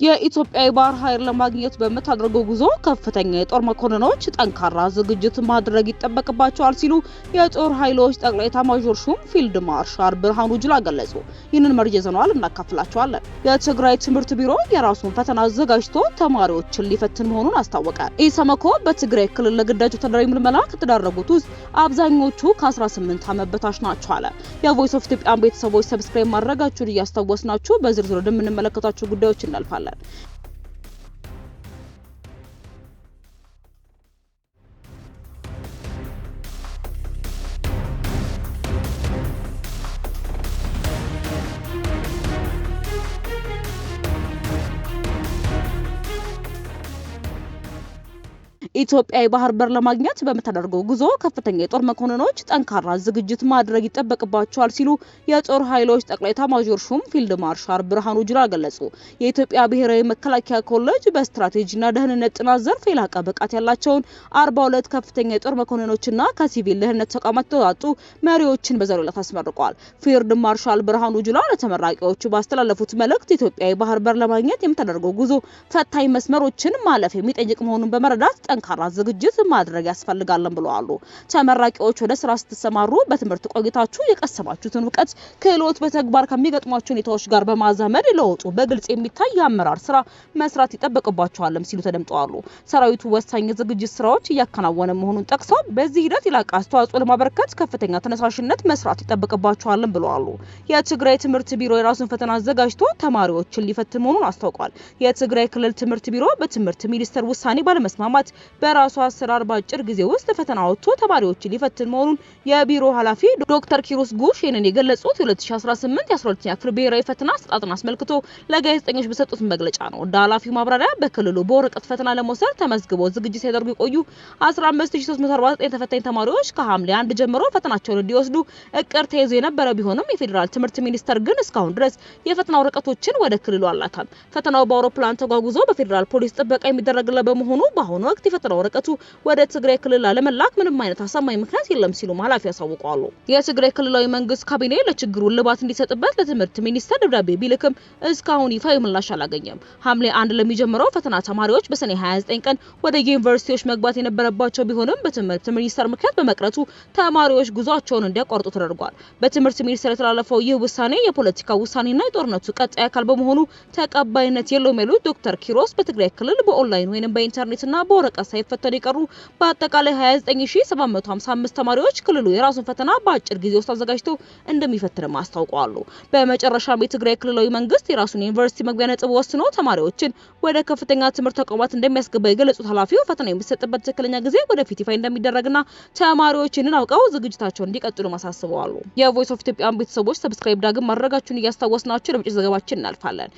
የኢትዮጵያ የባህር ኃይል ለማግኘት በመታደርገው ጉዞ ከፍተኛ የጦር መኮንኖች ጠንካራ ዝግጅት ማድረግ ይጠበቅባቸዋል ሲሉ የጦር ኃይሎች ጠቅላይ ኤታማዦር ሹም ፊልድ ማርሻል ብርሃኑ ጁላ ገለጹ። ይህንን መረጃ ይዘናል እናካፍላቸዋለን። የትግራይ ትምህርት ቢሮ የራሱን ፈተና አዘጋጅቶ ተማሪዎችን ሊፈትን መሆኑን አስታወቀ። ኢሰመኮ በትግራይ ክልል ለግዳጅ ወታደራዊ ምልመላ ከተዳረጉት ውስጥ አብዛኞቹ ከ18 ዓመት በታች ናቸው አለ። የቮይስ ኦፍ ኢትዮጵያ ቤተሰቦች ሰብስክራይብ ማድረጋችሁን እያስታወስናችሁ በዝርዝር ወደምንመለከታቸው ጉዳዮች እናልፋለን። ኢትዮጵያ የባህር በር ለማግኘት በመታደርገው ጉዞ ከፍተኛ የጦር መኮንኖች ጠንካራ ዝግጅት ማድረግ ይጠበቅባቸዋል ሲሉ የጦር ኃይሎች ጠቅላይ ኤታማዦር ሹም ፊልድ ማርሻል ብርሃኑ ጁላ ገለጹ። የኢትዮጵያ ብሔራዊ መከላከያ ኮሌጅ በስትራቴጂና ደህንነት ጥናት ዘርፍ የላቀ ብቃት ያላቸውን 42 ከፍተኛ የጦር መኮንኖችና ከሲቪል ደህንነት ተቋማት የተውጣጡ መሪዎችን በዛሬው ዕለት አስመርቋል። ፊልድ ማርሻል ብርሃኑ ጁላ ለተመራቂዎቹ ባስተላለፉት መልእክት ኢትዮጵያ የባህር በር ለማግኘት የምታደርገው ጉዞ ፈታኝ መስመሮችን ማለፍ የሚጠይቅ መሆኑን በመረዳት ጠንካራ ዝግጅት ማድረግ ያስፈልጋልን ብለዋል። ተመራቂዎች ወደ ስራ ስትሰማሩ በትምህርት ቆይታችሁ የቀሰማችሁትን ዕውቀት ክህሎት በተግባር ከሚገጥሟችሁ ሁኔታዎች ጋር በማዛመድ ለውጡ በግልጽ የሚታይ የአመራር ስራ መስራት ይጠበቅባቸዋልም ሲሉ ተደምጠዋል። ሰራዊቱ ወሳኝ ዝግጅት ስራዎች እያከናወነ መሆኑን ጠቅሰው በዚህ ሂደት የላቀ አስተዋጽኦ ለማበረከት ከፍተኛ ተነሳሽነት መስራት ይጠበቅባቸዋልም ብለዋል። የትግራይ ትምህርት ቢሮ የራሱን ፈተና አዘጋጅቶ ተማሪዎችን ሊፈትን መሆኑን አስታውቋል። የትግራይ ክልል ትምህርት ቢሮ በትምህርት ሚኒስቴር ውሳኔ ባለመስማማት በራሱ አሰራር ባጭር ጊዜ ውስጥ ፈተና ወጥቶ ተማሪዎችን ሊፈትን መሆኑን የቢሮ ኃላፊ ዶክተር ኪሮስ ጉሽ ይህንን የገለጹት የ2018 የ12ኛ ክፍል ብሔራዊ ፈተና አሰጣጥን አስመልክቶ ለጋዜጠኞች በሰጡት መግለጫ ነው። እንደ ኃላፊው ማብራሪያ በክልሉ በወረቀት ፈተና ለመውሰድ ተመዝግበው ዝግጅት ሲያደርጉ የቆዩ 15349 ተፈታኝ ተማሪዎች ከሐምሌ 1 ጀምሮ ፈተናቸውን እንዲወስዱ እቅድ ተይዞ የነበረ ቢሆንም የፌዴራል ትምህርት ሚኒስቴር ግን እስካሁን ድረስ የፈተና ወረቀቶችን ወደ ክልሉ አላካም። ፈተናው በአውሮፕላን ተጓጉዞ በፌዴራል ፖሊስ ጥበቃ የሚደረግለት በመሆኑ በአሁኑ ወቅት የፈተና ወረቀቱ ወደ ትግራይ ክልል ለመላክ ምንም አይነት አሳማኝ ምክንያት የለም ሲሉ ኃላፊ ያሳውቃሉ። የትግራይ ክልላዊ መንግስት ካቢኔ ለችግሩ እልባት እንዲሰጥበት ለትምህርት ሚኒስቴር ደብዳቤ ቢልክም እስካሁን ይፋ ምላሽ አላገኘም። ሐምሌ 1 ለሚጀምረው ፈተና ተማሪዎች በሰኔ 29 ቀን ወደ ዩኒቨርሲቲዎች መግባት የነበረባቸው ቢሆንም በትምህርት ሚኒስቴር ምክንያት በመቅረቱ ተማሪዎች ጉዟቸውን እንዲያቋርጡ ተደርጓል። በትምህርት ሚኒስቴር የተላለፈው ይህ ውሳኔ የፖለቲካ ውሳኔና የጦርነቱ ቀጣይ አካል በመሆኑ ተቀባይነት የለውም ያሉት ዶክተር ኪሮስ በትግራይ ክልል በኦንላይን ወይንም በኢንተርኔትና በወረቀት ሳይፈተኑ የቀሩ በአጠቃላይ 29755 ተማሪዎች ክልሉ የራሱን ፈተና በአጭር ጊዜ ውስጥ አዘጋጅቶ እንደሚፈትንም አስታውቀዋል። በመጨረሻም የትግራይ ክልላዊ መንግስት የራሱን ዩኒቨርሲቲ መግቢያ ነጥብ ወስኖ ተማሪዎችን ወደ ከፍተኛ ትምህርት ተቋማት እንደሚያስገባ የገለጹት ኃላፊው ፈተና የሚሰጥበት ትክክለኛ ጊዜ ወደፊት ይፋ እንደሚደረግና ተማሪዎች ይህንን አውቀው ዝግጅታቸውን እንዲቀጥሉ ማሳስበዋል። የቮይስ ኦፍ ኢትዮጵያ ቤተሰቦች ሰብስክራይብ ዳግም ማድረጋችሁን እያስታወስናችሁ ለምጭ ዘገባችን እናልፋለን።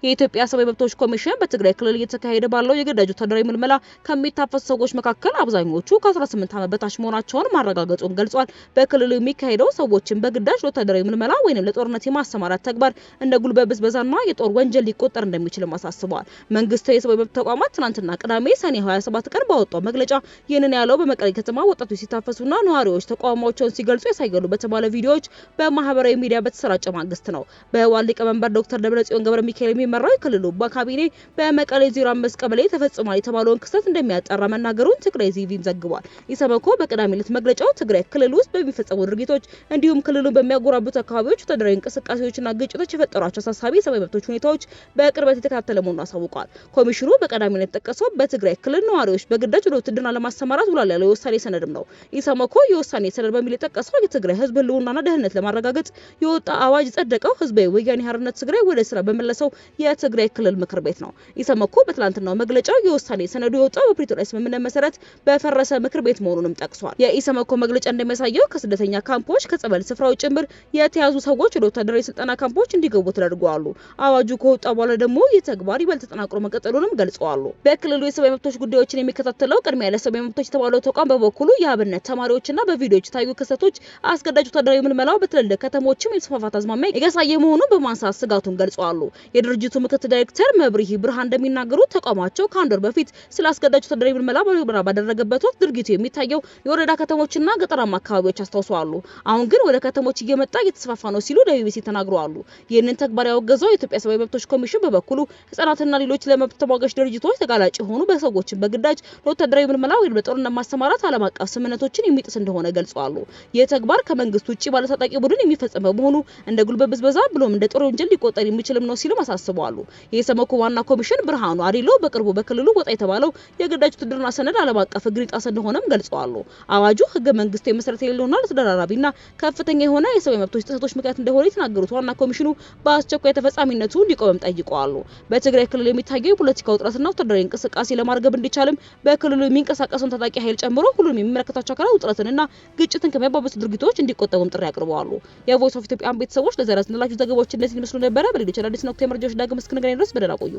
የኢትዮጵያ ሰብአዊ መብቶች ኮሚሽን በትግራይ ክልል እየተካሄደ ባለው የግዳጅ ወታደራዊ ምልመላ ከሚታፈሱ ሰዎች መካከል አብዛኞቹ ከ18 ዓመት በታች መሆናቸውን ማረጋገጡን ገልጿል። በክልሉ የሚካሄደው ሰዎችን በግዳጅ ወታደራዊ ምልመላ ወይንም ለጦርነት የማሰማራት ተግባር እንደ ጉልበት ብዝበዛና የጦር ወንጀል ሊቆጠር እንደሚችል አሳስበዋል። መንግስታዊ የሰብአዊ መብት ተቋማት ትናንትና ቅዳሜ ሰኔ 27 ቀን ባወጣው መግለጫ ይህንን ያለው በመቀሌ ከተማ ወጣቶች ሲታፈሱና ነዋሪዎች ተቃውሟቸውን ሲገልጹ ያሳያሉ በተባለ ቪዲዮዎች በማህበራዊ ሚዲያ በተሰራጨ ማግስት ነው። በህወሓት ሊቀመንበር ዶክተር ደብረጽዮን ገብረ ሚካኤል መራው ክልሉ በካቢኔ በመቀሌ 05 ቀበሌ ተፈጽሟል የተባለውን ክስተት እንደሚያጣራ መናገሩን ትግራይ ቲቪም ዘግቧል። ኢሰመኮ በቀዳሚ ዕለት መግለጫው ትግራይ ክልል ውስጥ በሚፈጸሙ ድርጊቶች እንዲሁም ክልሉን በሚያጎራብቱ አካባቢዎች ወታደራዊ እንቅስቃሴዎችና ግጭቶች የፈጠሯቸው አሳሳቢ የሰብአዊ መብቶች ሁኔታዎች በቅርበት የተከታተለ መሆኑን አሳውቋል። ኮሚሽኑ በቀዳሚ ዕለት ጠቀሰው በትግራይ ክልል ነዋሪዎች በግዳጅ ወደ ውትድርና ለማሰማራት ውላል ያለው የውሳኔ ሰነድም ነው። ኢሰመኮ የውሳኔ ሰነድ በሚል የጠቀሰው የትግራይ ህዝብ ህልውናና ደህንነት ለማረጋገጥ የወጣ አዋጅ ጸደቀው ህዝባዊ ወያኔ ሓርነት ትግራይ ወደ ስራ በመለሰው የትግራይ ክልል ምክር ቤት ነው። ኢሰመኮ በትላንትናው መግለጫው የውሳኔ ሰነዱ የወጣው በፕሪቶሪያ ስምምነት መሰረት በፈረሰ ምክር ቤት መሆኑንም ጠቅሷል። የኢሰመኮ መግለጫ እንደሚያሳየው ከስደተኛ ካምፖች ከጸበል ስፍራዎች ጭምር የተያዙ ሰዎች ወደ ወታደራዊ ስልጠና ካምፖች እንዲገቡ ተደርገዋል። አዋጁ ከወጣ በኋላ ደግሞ የተግባር ይበልጥ ተጠናክሮ መቀጠሉንም ገልጸዋል። በክልሉ የሰብአዊ መብቶች ጉዳዮችን የሚከታተለው ቅድሚያ ለሰብአዊ መብቶች የተባለው ተቋም በበኩሉ የአብነት ተማሪዎችና በቪዲዮዎች የታዩ ክስተቶች አስገዳጅ ወታደራዊ ምልመላው በትልልቅ ከተሞችም የመስፋፋት አዝማሚያ እያሳየ መሆኑን በማንሳት ስጋቱን ገልጸዋል። የድርጅቱ የድርጅቱ ምክትል ዳይሬክተር መብሪሂ ብርሃን እንደሚናገሩት ተቋማቸው ከአንድ ወር በፊት ስላስገዳጅ ወታደራዊ ምልመላ ባደረገበት ወቅት ድርጊቱ የሚታየው የወረዳ ከተሞችና ገጠራማ አካባቢዎች አስታውሰዋል። አሁን ግን ወደ ከተሞች እየመጣ እየተስፋፋ ነው ሲሉ ለቢቢሲ ተናግረዋል። ይህንን ተግባር ያወገዘው የኢትዮጵያ ሰብአዊ መብቶች ኮሚሽን በበኩሉ ህጻናትና ሌሎች ለመብት ተሟጋች ድርጅቶች ተጋላጭ የሆኑ በሰዎችን በግዳጅ ለወታደራዊ ምልመላ ወይም ለጦርነት ማሰማራት ዓለም አቀፍ ስምምነቶችን የሚጥስ እንደሆነ ገልጸዋል። ይህ ተግባር ከመንግስት ውጪ ባለታጣቂ ቡድን የሚፈጸም በመሆኑ እንደ ጉልበት ብዝበዛ ብሎም እንደ ጦር ወንጀል ሊቆጠር የሚችልም ነው ሲሉ አሳስበዋል። የኢሰመኮ ዋና ኮሚሽን ብርሃኑ አዲሎ በቅርቡ በክልሉ ወጣ የተባለው የግዳጅ ውትድርና ሰነድ ዓለም አቀፍ ህግ ጣሰ እንደሆነም ገልጸዋል። አዋጁ ህገ መንግስታዊ መሰረት የሌለውና ለተደራራቢና ከፍተኛ የሆነ የሰብአዊ መብቶች ጥሰቶች ምክንያት እንደሆነ የተናገሩት ዋና ኮሚሽኑ በአስቸኳይ ተፈጻሚነቱ እንዲቆም ጠይቀዋል። በትግራይ ክልል የሚታየው የፖለቲካ ውጥረትና ወታደራዊ እንቅስቃሴ ለማርገብ እንዲቻልም በክልሉ የሚንቀሳቀሱን ታጣቂ ኃይል ጨምሮ ሁሉንም የሚመለከታቸው አካላት ውጥረትንና ግጭትን ከሚያባብሱ ድርጊቶች እንዲቆጠቡም ጥሪ አቅርበዋል። የቮይስ ኦፍ ኢትዮጵያ ቤተሰቦች ለዛሬ ያስነላችሁ ዘገባዎች እንደዚህ ይመስሉ ነበር። በሌሎች አዳዲስና ወቅታዊ መረጃዎች ዳግም እስክንገናኝ ድረስ በደህና ቆዩ።